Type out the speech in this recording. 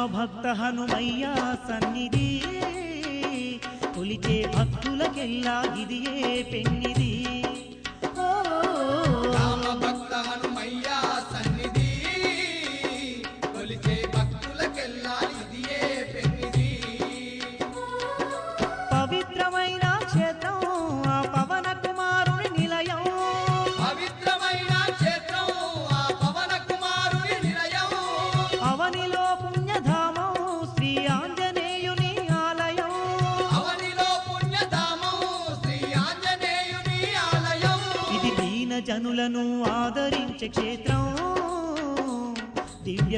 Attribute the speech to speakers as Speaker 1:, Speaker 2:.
Speaker 1: రామభక్త హనుమయ్య సన్నిధి కొలిచే భక్తులకెల్లా ఇదియే పెన్నిది
Speaker 2: రామభక్త హనుమయ్య సన్నిధి కొలిచే భక్తులకెల్లా ఇదియే పెన్నిది
Speaker 1: పవిత్రమైన క్షేత్రం ఆ పవన కుమారుని నిలయం
Speaker 2: పవిత్రమైన క్షేత్రం ఆ పవన కుమారుని నిలయం
Speaker 1: అవనిలో పుణ్యధామం శ్రీ ఆంజనేయుని ఆలయం
Speaker 2: అవనిలో పుణ్యధామం శ్రీ ఆంజనేయుని ఆలయం
Speaker 1: ఇది దీన జనులను ఆదరించే క్షేత్రం దివ్య